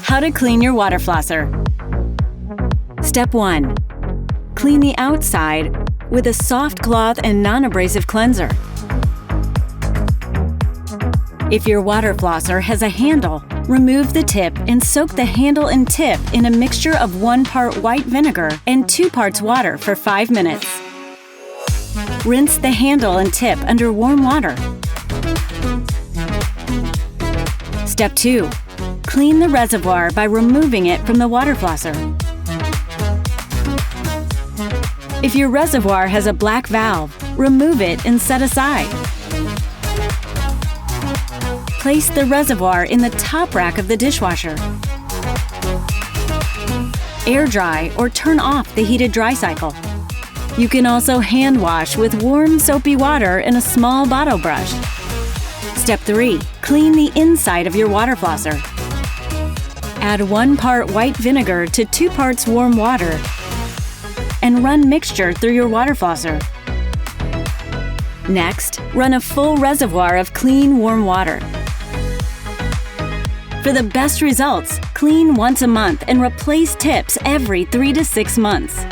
How to clean your water flosser. Step 1. Clean the outside with a soft cloth and non-abrasive cleanser. If your water flosser has a handle, remove the tip and soak the handle and tip in a mixture of 1 part white vinegar and 2 parts water for 5 minutes. Rinse the handle and tip under warm water. Step 2. Clean the reservoir by removing it from the water flosser. If your reservoir has a black valve, remove it and set aside. Place the reservoir in the top rack of the dishwasher. Air dry or turn off the heated dry cycle. You can also hand wash with warm soapy water and a small bottle brush. Step 3. Clean the inside of your water flosser. Add 1 part white vinegar to 2 parts warm water and run mixture through your water flosser. Next, run a full reservoir of clean, warm water. For the best results, clean once a month and replace tips every 3 to 6 months.